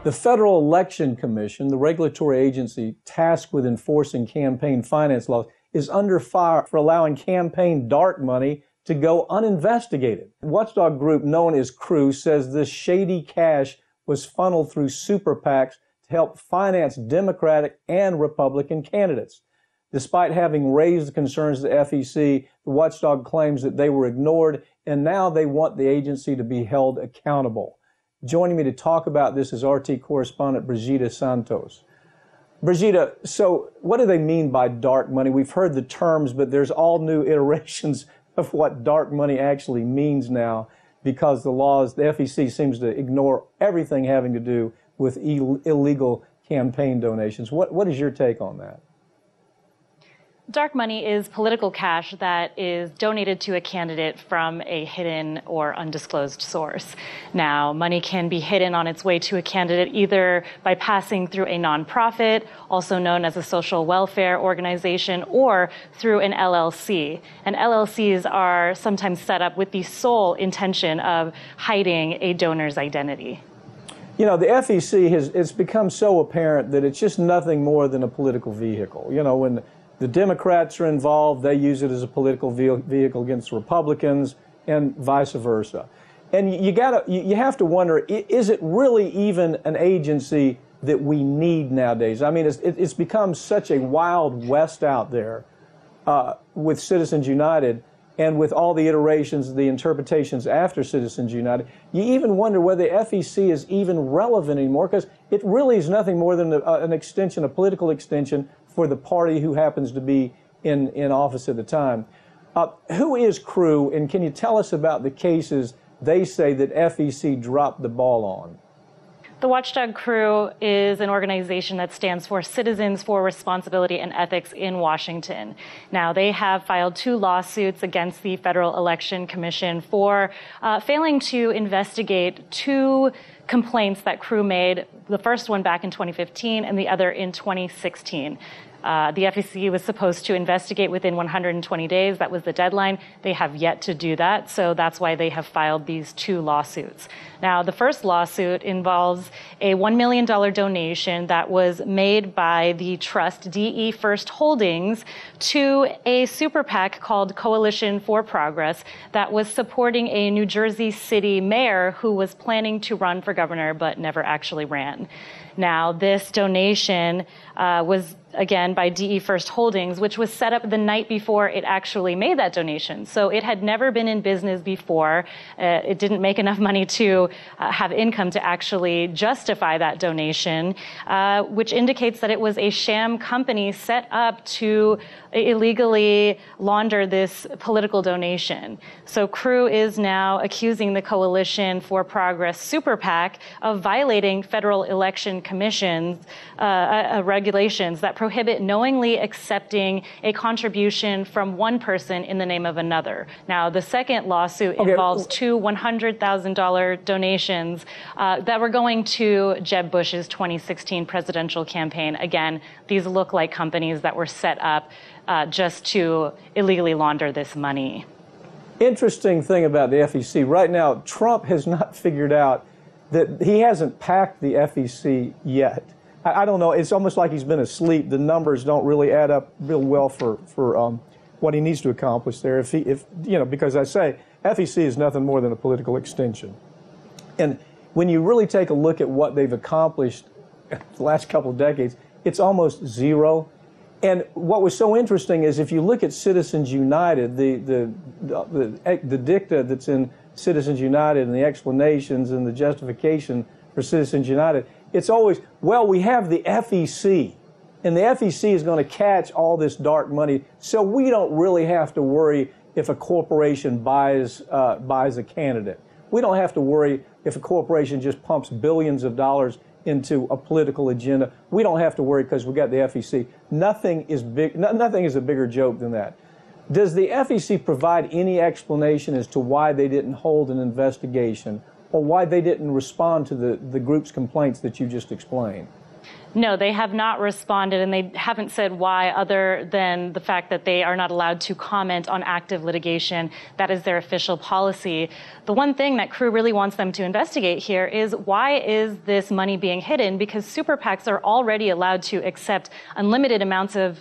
The Federal Election Commission, the regulatory agency tasked with enforcing campaign finance laws, is under fire for allowing campaign dark money to go uninvestigated. The watchdog group known as CREW says this shady cash was funneled through super PACs to help finance Democratic and Republican candidates. Despite having raised the concerns of the FEC, the watchdog claims that they were ignored, and now they want the agency to be held accountable. Joining me to talk about this is RT correspondent Brigida Santos. Brigida, so what do they mean by dark money? We've heard the terms, but there's all new iterations of what dark money actually means now because the FEC seems to ignore everything having to do with illegal campaign donations. What is your take on that? Dark money is political cash that is donated to a candidate from a hidden or undisclosed source. Now, money can be hidden on its way to a candidate either by passing through a nonprofit, also known as a social welfare organization, or through an LLC. And LLCs are sometimes set up with the sole intention of hiding a donor's identity. You know, the FEC it's become so apparent that it's just nothing more than a political vehicle. You know, when the Democrats are involved, they use it as a political vehicle against Republicans and vice versa. And you have to wonder, is it really even an agency that we need nowadays? I mean, it's become such a wild west out there with Citizens United and with all the iterations, the interpretations after Citizens United. You even wonder whether the FEC is even relevant anymore because it really is nothing more than an extension, a political extension for the party who happens to be in office at the time. Who is CREW, and can you tell us about the cases they say that FEC dropped the ball on? The Watchdog CREW is an organization that stands for Citizens for Responsibility and Ethics in Washington. Now, they have filed 2 lawsuits against the Federal Election Commission for failing to investigate 2 complaints that CREW made, the first one back in 2015 and the other in 2016. The FEC was supposed to investigate within 120 days. That was the deadline. They have yet to do that, so that's why they have filed these 2 lawsuits. Now, the first lawsuit involves a $1 million donation that was made by the trust DE First Holdings to a super PAC called Coalition for Progress that was supporting a New Jersey City mayor who was planning to run for governor but never actually ran. Now, this donation was, again, by DE First Holdings, which was set up the night before it actually made that donation. So it had never been in business before. It didn't make enough money to have income to actually justify that donation, which indicates that it was a sham company set up to illegally launder this political donation. So CREW is now accusing the Coalition for Progress super PAC of violating Federal Election Commission's regulations that prohibit knowingly accepting a contribution from one person in the name of another. Now, the second lawsuit involves 2 $100,000 donations that were going to Jeb Bush's 2016 presidential campaign. Again, these look like companies that were set up just to illegally launder this money. Interesting thing about the FEC. Right now, Trump has not figured out that he hasn't packed the FEC yet. I don't know. It's almost like he's been asleep. The numbers don't really add up real well for what he needs to accomplish there. If you know, because I say FEC is nothing more than a political extension. And when you really take a look at what they've accomplished the last couple of decades, it's almost zero. And what was so interesting is if you look at Citizens United, the dicta that's in Citizens United and the explanations and the justification for Citizens United, it's always, well, we have the FEC, and the FEC is going to catch all this dark money, so we don't really have to worry if a corporation buys a candidate. We don't have to worry if a corporation just pumps billions of dollars into a political agenda. We don't have to worry because we got the FEC. Nothing is a bigger joke than that. Does the FEC provide any explanation as to why they didn't hold an investigation or why they didn't respond to the group's complaints that you just explained? No, they have not responded, and they haven't said why, other than the fact that they are not allowed to comment on active litigation. That is their official policy. The one thing that Crew really wants them to investigate here is, why is this money being hidden? Because super PACs are already allowed to accept unlimited amounts of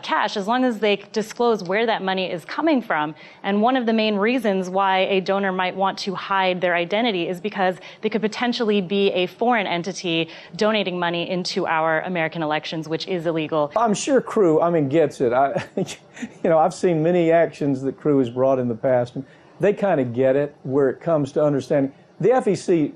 cash as long as they disclose where that money is coming from. And one of the main reasons why a donor might want to hide their identity is because they could potentially be a foreign entity donating money into our American elections, which is illegal. I'm sure Crew, gets it. I've seen many actions that Crew has brought in the past, and they kind of get it where it comes to understanding. The FEC,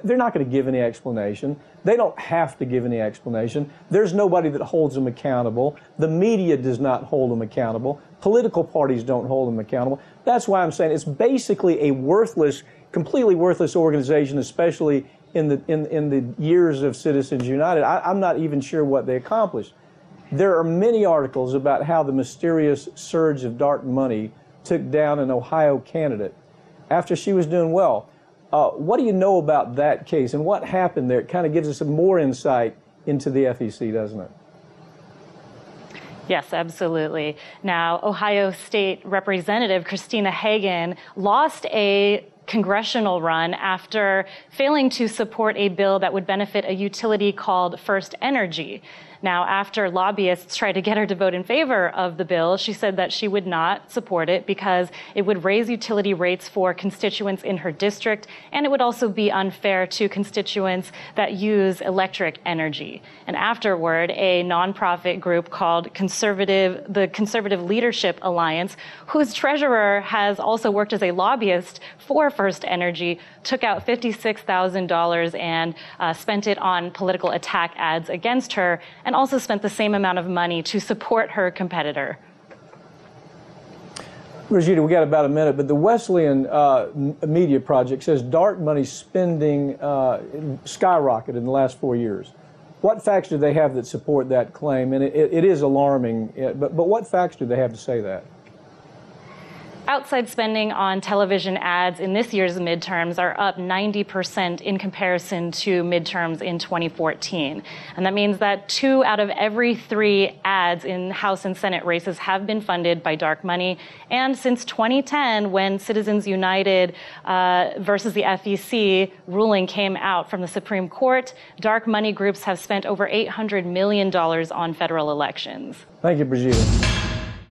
they're not going to give any explanation. They don't have to give any explanation. There's nobody that holds them accountable. The media does not hold them accountable. Political parties don't hold them accountable. That's why I'm saying it's basically a worthless, completely worthless organization, especially in the years of Citizens United. I'm not even sure what they accomplished. There are many articles about how the mysterious surge of dark money took down an Ohio candidate after she was doing well. What do you know about that case and what happened there? It kind of gives us some more insight into the FEC, doesn't it? Yes, absolutely. Now, Ohio State Representative Christina Hagan lost a congressional run after failing to support a bill that would benefit a utility called First Energy. Now, after lobbyists tried to get her to vote in favor of the bill, she said that she would not support it because it would raise utility rates for constituents in her district, and it would also be unfair to constituents that use electric energy. And afterward, a nonprofit group called the Conservative Leadership Alliance, whose treasurer has also worked as a lobbyist for First Energy, took out $56,000 and spent it on political attack ads against her, and also spent the same amount of money to support her competitor. Regina, we got about a minute, but the Wesleyan Media Project says dark money spending skyrocketed in the last 4 years. What facts do they have that support that claim? And it is alarming, but what facts do they have to say that? Outside spending on television ads in this year's midterms are up 90% in comparison to midterms in 2014. And that means that 2 out of every 3 ads in House and Senate races have been funded by dark money. And since 2010, when Citizens United versus the FEC ruling came out from the Supreme Court, dark money groups have spent over $800 million on federal elections. Thank you, Brigida.